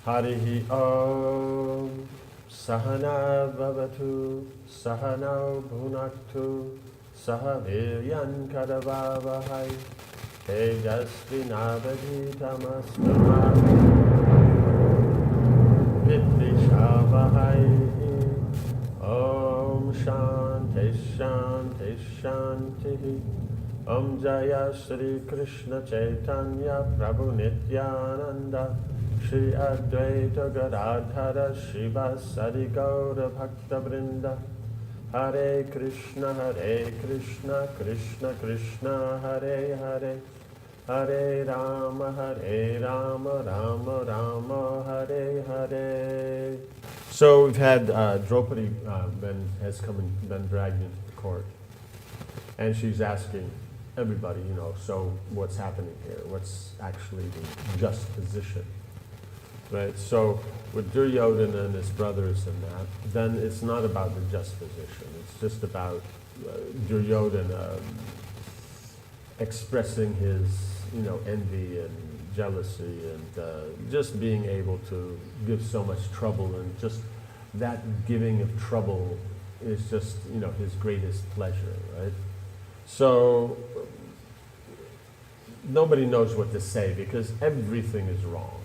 Harihi Om Sahana Bhavatu Sahanau Bhunaktu Sahaviryan Kadavavahai Tejasvinavaditamastuva Vidvishavahai Om Shanti Shanti Shanti Om Jaya Shri Krishna Chaitanya Prabhu Nityananda Shri Advaita Gadadhara Shivasari Gaura Bhakta Vrinda Hare Krishna Krishna Krishna Hare Hare Hare Rama Rama Rama Hare Hare. So we've had Draupadi has come and been dragged into the court, and she's asking everybody, so what's happening here? What's actually the just position? Right? So with Duryodhana and his brothers and that, then it's not about the just position. It's just about Duryodhana expressing his, envy and jealousy and just being able to give so much trouble, and just that giving of trouble is just, his greatest pleasure, right? So nobody knows what to say because everything is wrong.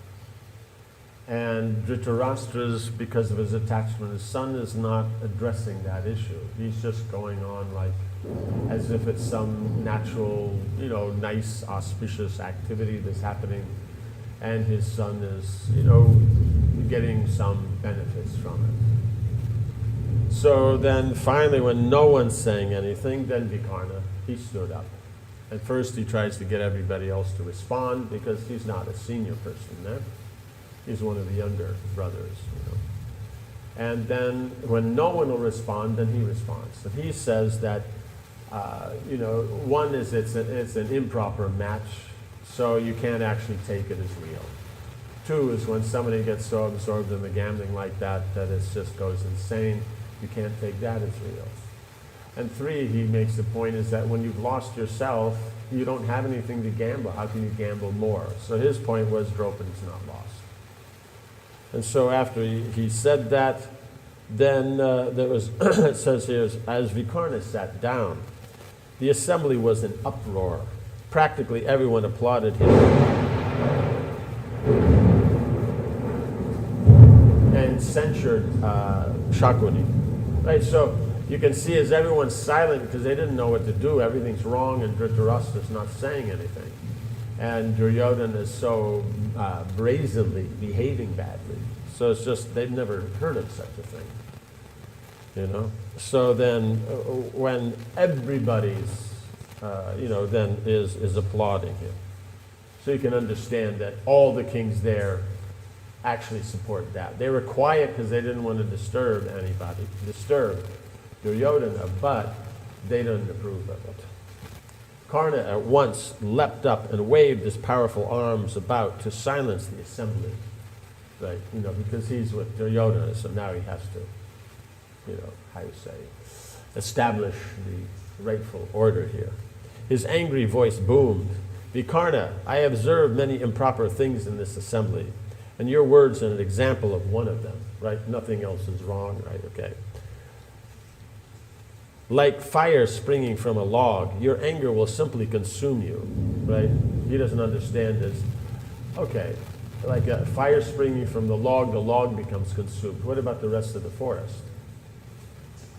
And Dhritarashtra's, because of his attachment to his son, is not addressing that issue. He's just going on like as if it's some natural, nice, auspicious activity that's happening, and his son is, getting some benefits from it. So then finally, when no one's saying anything, then Vikarna, he stood up. At first he tries to get everybody else to respond because he's not a senior person there. He's one of the younger brothers, And then when no one will respond, then he responds. And he says that, one is it's an improper match, so you can't actually take it as real. Two is when somebody gets so absorbed in the gambling like that it just goes insane, you can't take that as real. And three, he makes the point, is that when you've lost yourself, you don't have anything to gamble. How can you gamble more? So his point was Draupadi's not lost. And so after he said that, then there was, it says here, as Vikarna sat down, the assembly was in uproar. Practically everyone applauded him and censured Shakuni. Right, so you can see as everyone's silent because they didn't know what to do. Everything's wrong, and Dhritarashtra's not saying anything. And Duryodhana is so brazenly behaving badly. So it's just, they've never heard of such a thing, So then when everybody's, then is applauding him. So you can understand that all the kings there actually support that. They were quiet because they didn't want to disturb Duryodhana, but they didn't approve of it. Karna at once leapt up and waved his powerful arms about to silence the assembly. Right, because he's with Duryodhana, so now he has to, establish the rightful order here. His angry voice boomed, Vikarna, I observed many improper things in this assembly, and your words are an example of one of them, right? Nothing else is wrong, right? Okay. Like fire springing from a log, your anger will simply consume you, right? He doesn't understand this. Okay, like a fire springing from the log becomes consumed. What about the rest of the forest?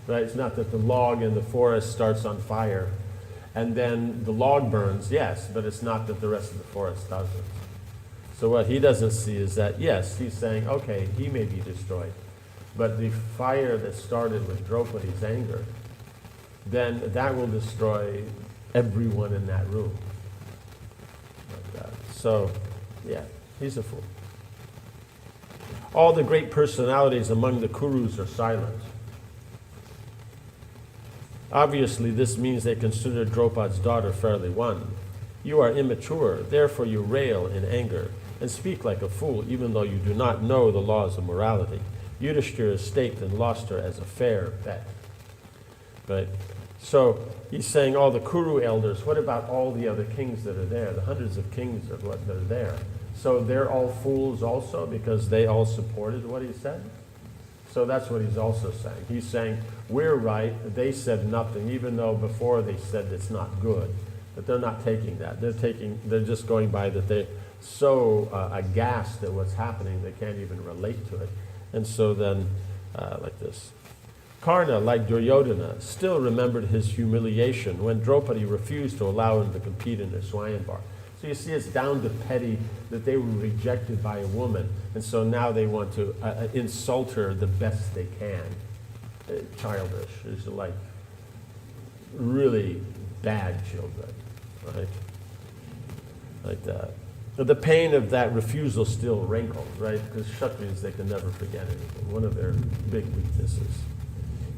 Right? It's not that the log in the forest starts on fire and then the log burns, yes, but it's not that the rest of the forest doesn't. So what he doesn't see is that, yes, he's saying, okay, he may be destroyed, but the fire that started with Draupadi's anger, then that will destroy everyone in that room. Like that. So, yeah, he's a fool. All the great personalities among the Kurus are silent. Obviously, this means they consider Draupadi's daughter fairly won. You are immature, therefore you rail in anger and speak like a fool, even though you do not know the laws of morality. Yudhishthira is staked and lost her as a fair bet. Right? So he's saying all the Kuru elders, what about all the other kings that are there, the hundreds of kings that are there? So they're all fools also because they all supported what he said? So that's what he's also saying. He's saying, we're right, they said nothing, even though before they said it's not good. But they're not taking that. They're just going by that they're so aghast at what's happening, they can't even relate to it. And so then, like this. Karna, like Duryodhana, still remembered his humiliation when Draupadi refused to allow him to compete in the Swayamvar. So you see, it's down to petty that they were rejected by a woman, and so now they want to insult her the best they can. Childish. It's like really bad children, right? Like that. But the pain of that refusal still rankles, right? Because Kshatriyas, they can never forget anything. One of their big weaknesses.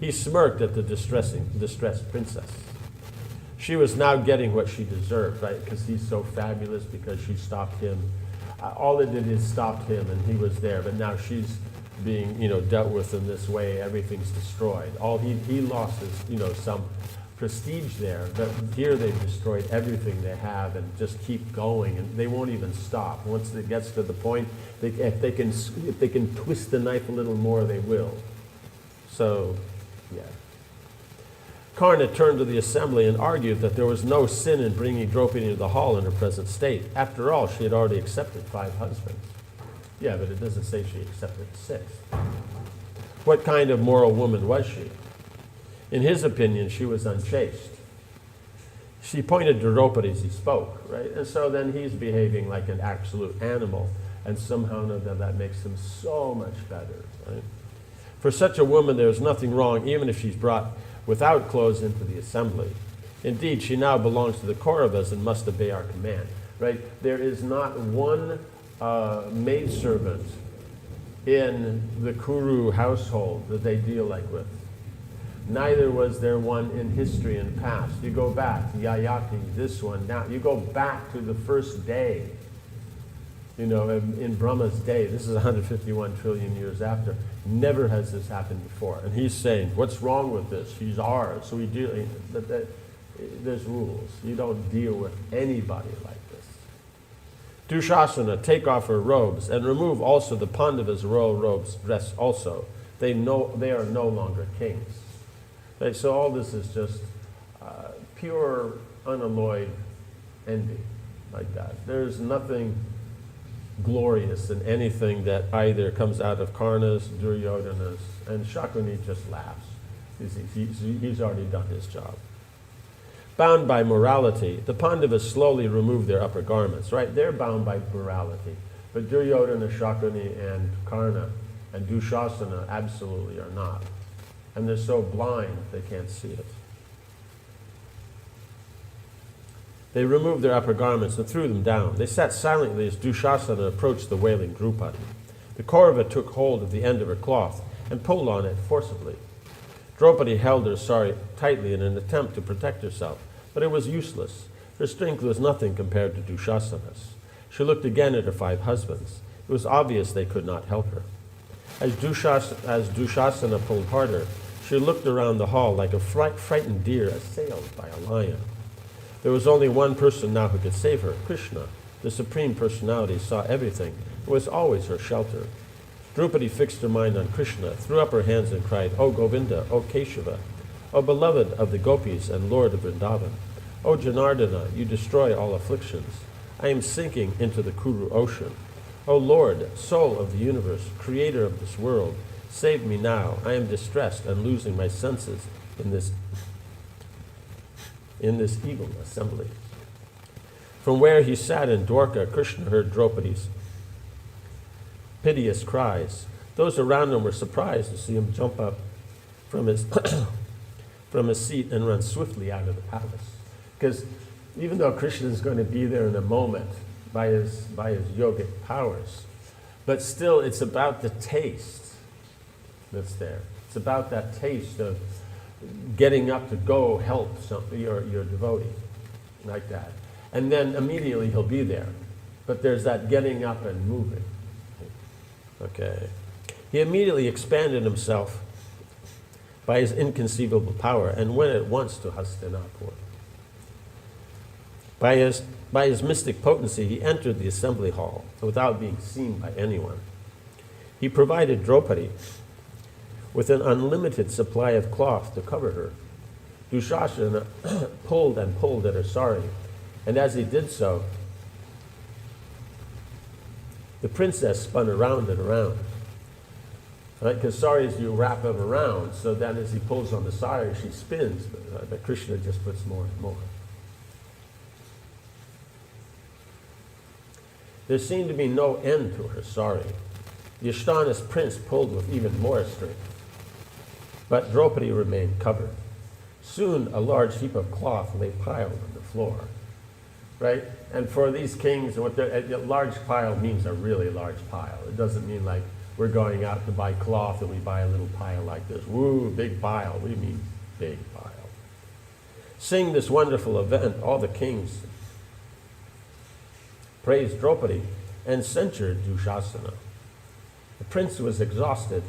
He smirked at the distressed princess. She was now getting what she deserved, right? Because he's so fabulous, because she stopped him. All it did is stopped him, and he was there. But now she's being, dealt with in this way. Everything's destroyed. All he lost is, some prestige there. But here they've destroyed everything they have, and just keep going, and they won't even stop. Once it gets to the point, if they can twist the knife a little more, they will. So, yeah. Karna turned to the assembly and argued that there was no sin in bringing Draupadi into the hall in her present state. After all, she had already accepted 5 husbands. Yeah, but it doesn't say she accepted 6. What kind of moral woman was she? In his opinion, she was unchaste. She pointed to Draupadi as he spoke, right? And so then he's behaving like an absolute animal, and somehow that makes him so much better, right? For such a woman, there is nothing wrong, even if she's brought without clothes into the assembly. Indeed, she now belongs to the Kauravas and must obey our command, right? There is not one maidservant in the Kuru household that they deal like with. Neither was there one in history and past. You go back to Yayati, this one. Now, you go back to the first day, in Brahma's day. This is 151 trillion years after. Never has this happened before. And he's saying, what's wrong with this? She's ours. So we deal, but there's rules. You don't deal with anybody like this. Dushasana, take off her robes and remove also the Pandavas' royal robes dress also. They are no longer kings. So all this is just pure, unalloyed envy like that. There's nothing glorious in anything that either comes out of Karna's, Duryodhana's, and Shakuni just laughs. He's already done his job. Bound by morality, the Pandavas slowly remove their upper garments, right? They're bound by morality. But Duryodhana, Shakuni, and Karna, and Dushasana absolutely are not. And they're so blind they can't see it. They removed their upper garments and threw them down. They sat silently as Dushasana approached the wailing Draupadi. The Kaurava took hold of the end of her cloth and pulled on it forcibly. Draupadi held her sari tightly in an attempt to protect herself, but it was useless. Her strength was nothing compared to Dushasana's. She looked again at her 5 husbands. It was obvious they could not help her. As Dushasana pulled harder, she looked around the hall like a frightened deer assailed by a lion. There was only one person now who could save her, Krishna. The Supreme Personality saw everything and was always her shelter. Draupadi fixed her mind on Krishna, threw up her hands and cried, O Govinda, O Keshava, O beloved of the gopis and Lord of Vrindavan, O Janardana, you destroy all afflictions. I am sinking into the Kuru ocean. O Lord, soul of the universe, creator of this world, save me now. I am distressed and losing my senses in this evil assembly. From where he sat in Dwarka, Krishna heard Draupadi's piteous cries. Those around him were surprised to see him jump up from his seat and run swiftly out of the palace. Because even though Krishna is going to be there in a moment by his yogic powers, but still it's about the taste that's there. It's about that taste of getting up to go help your devotee, like that. And then immediately he'll be there. But there's that getting up and moving. Okay. He immediately expanded himself by his inconceivable power and went at once to Hastinapur. By his By his mystic potency, he entered the assembly hall without being seen by anyone. He provided Draupadi with an unlimited supply of cloth to cover her. Dushasana pulled and pulled at her sari, and as he did so, the princess spun around and around. Right? Because saris you wrap them around, so then as he pulls on the sari, she spins, but Krishna just puts more and more. There seemed to be no end to her sari. The astonished prince pulled with even more strength, but Draupadi remained covered. Soon a large heap of cloth lay piled on the floor, right? And for these kings, a large pile means a really large pile. It doesn't mean like we're going out to buy cloth and we buy a little pile like this. Woo, big pile. What do you mean, big pile? Seeing this wonderful event, all the kings praised Draupadi and censured Dushasana. The prince was exhausted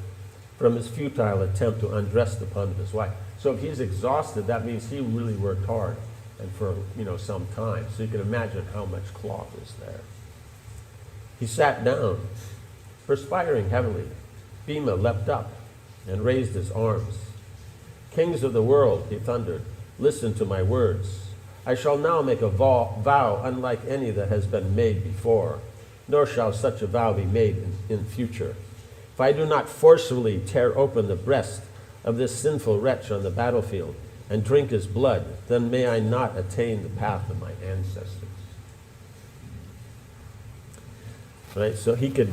from his futile attempt to undress the Pandava's wife. So if he's exhausted, that means he really worked hard and for some time. So you can imagine how much cloth is there. He sat down, perspiring heavily. Bhima leapt up and raised his arms. Kings of the world, he thundered, listen to my words. I shall now make a vow unlike any that has been made before, nor shall such a vow be made in future. If I do not forcefully tear open the breast of this sinful wretch on the battlefield and drink his blood, then may I not attain the path of my ancestors. Right? So he could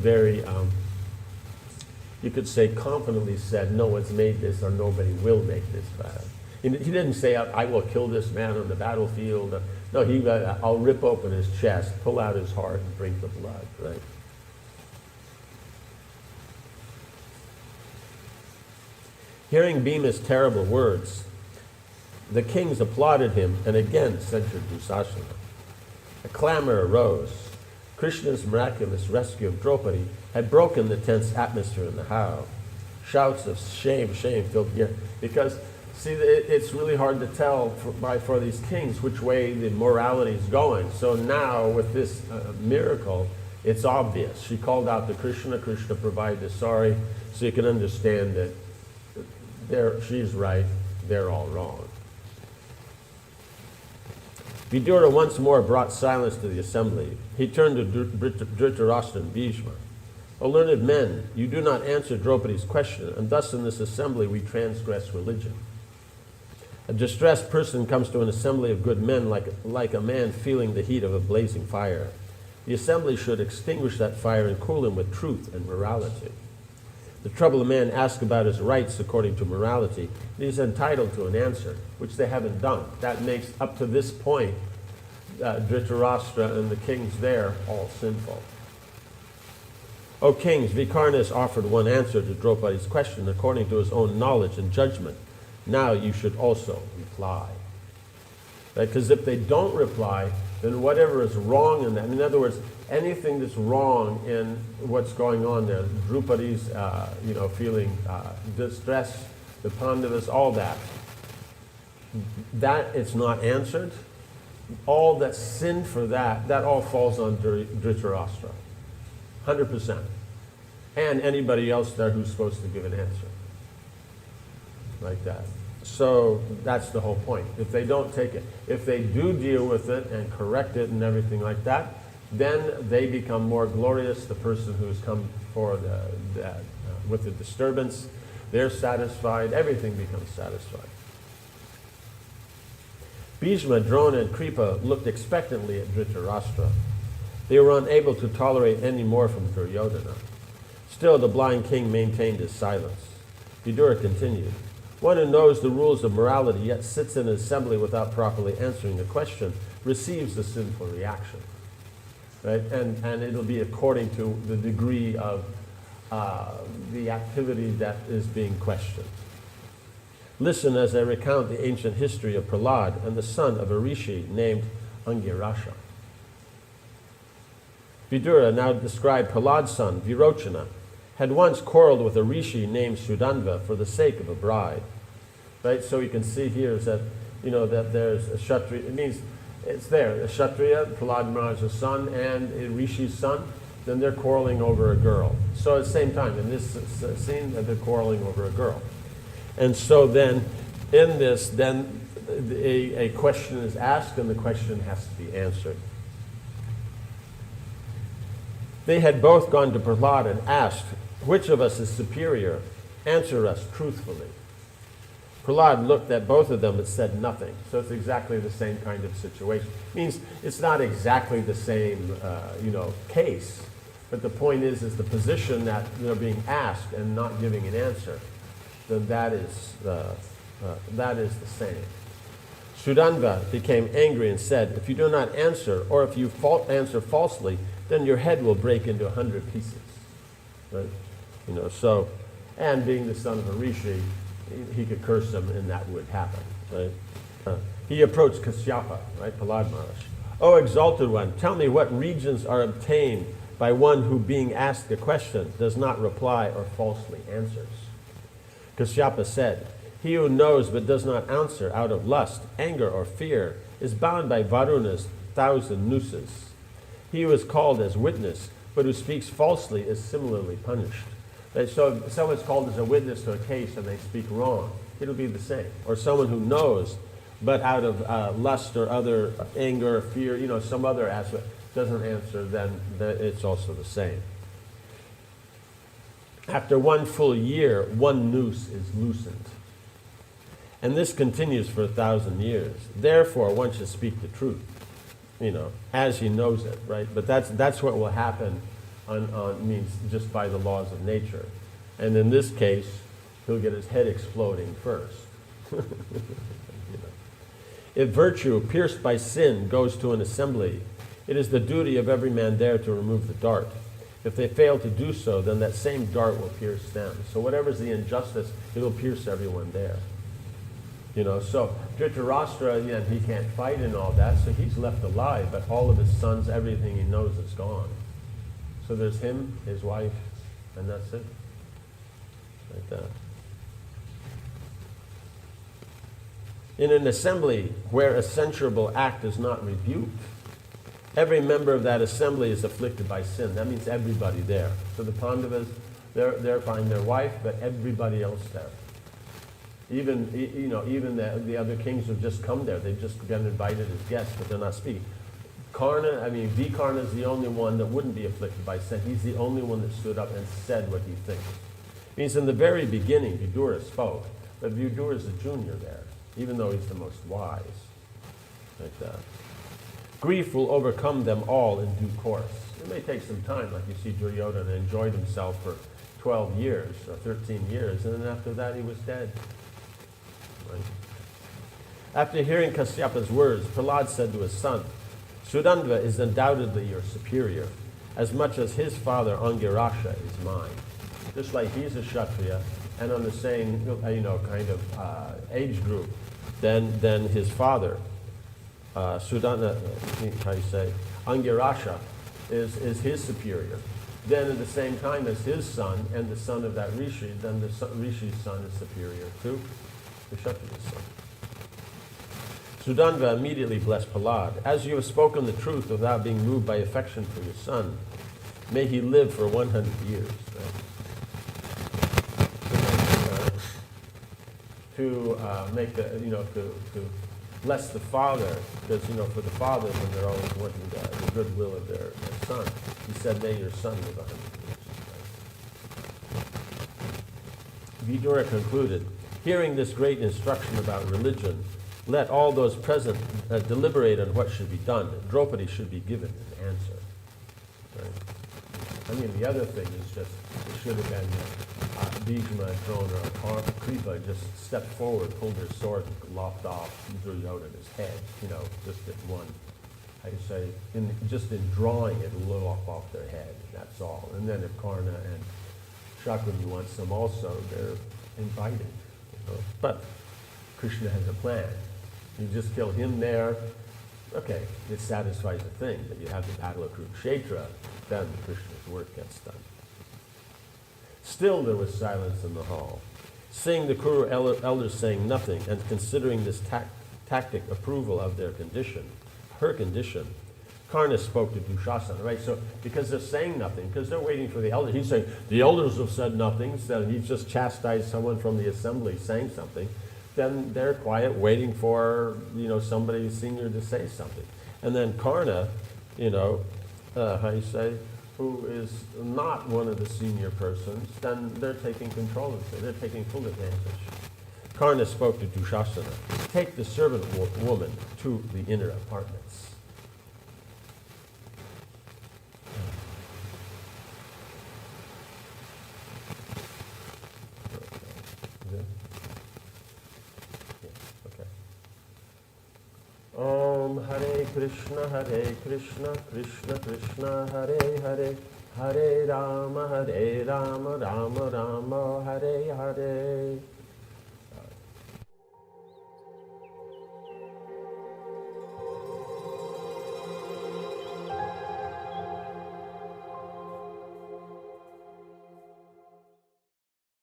you could say confidently said, no one's made this or nobody will make this vow. He didn't say, I will kill this man on the battlefield. No, I'll rip open his chest, pull out his heart, and drink the blood, right? Hearing Bhima's terrible words, the kings applauded him and again censured Dusasana. A clamor arose. Krishna's miraculous rescue of Draupadi had broken the tense atmosphere in the house. Shouts of shame filled the air. Because, see, it's really hard to tell for these kings which way the morality is going. So now, with this miracle, it's obvious. She called out to Krishna. Krishna provided the sari, so you can understand that she's right, they're all wrong. Vidura once more brought silence to the assembly. He turned to Dhritarashtra and Bhishma. O learned men, you do not answer Draupadi's question, and thus in this assembly we transgress religion. A distressed person comes to an assembly of good men like a man feeling the heat of a blazing fire. The assembly should extinguish that fire and cool him with truth and morality. The troubled man asks about his rights according to morality, and he's entitled to an answer, which they haven't done. That makes, up to this point, Dhritarashtra and the kings there all sinful. O kings, Vikarna offered one answer to Draupadi's question according to his own knowledge and judgment. Now you should also reply. Because if they don't reply, then whatever is wrong in that, in other words, anything that's wrong in what's going on there, Draupadi's, feeling distress, the Pandavas, all that it's not answered. All that's sinned for that all falls on Dhritarashtra, 100%. And anybody else there who's supposed to give an answer, like that. So that's the whole point. If they don't take it, if they do deal with it and correct it and everything like that, then they become more glorious. The person who's come for with the disturbance, they're satisfied. Everything becomes satisfied. Bhishma, Drona, and Kripa looked expectantly at Dhritarashtra. They were unable to tolerate any more from Duryodhana. Still, the blind king maintained his silence. Vidura continued. One who knows the rules of morality yet sits in an assembly without properly answering a question receives a sinful reaction. Right? And it'll be according to the degree of the activity that is being questioned. Listen as I recount the ancient history of Prahlad and the son of a rishi named Angirasha. Vidura now described Prahlad's son, Virochana, had once quarreled with a rishi named Sudandva for the sake of a bride. Right? So you can see here is that, that there's a Kshatriya. It means it's there. The Kshatriya, Prahlad Maharaj's son, and Rishi's son, then they're quarreling over a girl. So at the same time, in this scene, they're quarreling over a girl. And so then, in this, then a question is asked, and the question has to be answered. They had both gone to Prahlad and asked, "Which of us is superior? Answer us truthfully." Prahlad looked at both of them and said nothing. So it's exactly the same kind of situation. Means it's not exactly the same, case. But the point is the position that they're being asked and not giving an answer. Then that is the same. Sudandva became angry and said, "If you do not answer, or if you answer falsely, then your head will break into 100 pieces." Right? And being the son of a rishi, he could curse him, and that would happen. Right? He approached Kasyapa, right, Prahlad Maharaj. "O exalted one, tell me what regions are obtained by one who, being asked a question, does not reply or falsely answers." Kasyapa said, "He who knows but does not answer out of lust, anger, or fear is bound by Varuna's 1,000 nooses. He who is called as witness, but who speaks falsely, is similarly punished." Right? So if someone's called as a witness to a case and they speak wrong, it'll be the same. Or someone who knows, but out of lust or other anger, or fear, some other aspect, doesn't answer, then it's also the same. After 1 full year, 1 noose is loosened. And this continues for 1,000 years. Therefore, one should speak the truth, as he knows it, right? But that's what will happen means just by the laws of nature. And in this case, he'll get his head exploding first. If virtue, pierced by sin, goes to an assembly, it is the duty of every man there to remove the dart. If they fail to do so, then that same dart will pierce them. So whatever's the injustice, it'll pierce everyone there. So Dhritarashtra, he can't fight and all that, so he's left alive, but all of his sons, everything he knows is gone. So there's him, his wife, and that's it. Like that. In an assembly where a censurable act is not rebuked, every member of that assembly is afflicted by sin. That means everybody there. So the Pandavas, they're fine, their wife, but everybody else there. Even the other kings who've just come there, they've just been invited as guests, but they're not speaking. Vikarna is the only one that wouldn't be afflicted by sin. He's the only one that stood up and said what he thinks. It means in the very beginning, Vidura spoke, but Vidura is a junior there, even though he's the most wise. Like that. Grief will overcome them all in due course. It may take some time, like you see Duryodhana enjoyed himself for 12 years or 13 years, and then after that he was dead. Right? After hearing Kasyapa's words, Prahlad said to his son, "Sudandva is undoubtedly your superior, as much as his father Angirasha is mine." Just like he's a Kshatriya, and on the same age group, then his father, Angirasha, is his superior. Then at the same time as his son and the son of that Rishi, then the Rishi's son is superior to the Kshatriya's son. Sudandva immediately blessed Prahlad. "As you have spoken the truth without being moved by affection for your son, may he live for 100 years." Right? To bless the father, because for the fathers, when they're always wanting the goodwill of their son, he said, "May your son live 100 years." Right? Vidura concluded, "Hearing this great instruction about religion, let all those present deliberate on what should be done. Draupadi should be given an answer." Right? The other thing is just, it should have been Bhishma, Drona, or Kripa just stepped forward, pulled their sword, and lopped off Duryodhana's head, just in one, in drawing it, lop off their head, that's all. And then if Karna and Shakyamuni wants them also, they're invited. But Krishna has a plan. You just kill him there, okay, it satisfies the thing, but you have the battle of Kurukshetra, then Krishna's work gets done. Still there was silence in the hall. Seeing the Kuru elders saying nothing and considering this tactic approval of their condition, her condition. Karna spoke to Dushasana, right? So because they're saying nothing, because they're waiting for the elders. He's saying, the elders have said nothing, so he's just chastised someone from the assembly saying something. Then they're quiet, waiting for, somebody senior to say something. And then Karna, how you say, who is not one of the senior persons, then they're taking control of it. They're taking full advantage. Karna spoke to Dushasana, take the servant woman to the inner apartments. Om Hare Krishna, Krishna Krishna, Hare Hare, Hare Rama, Rama Rama, Hare Hare.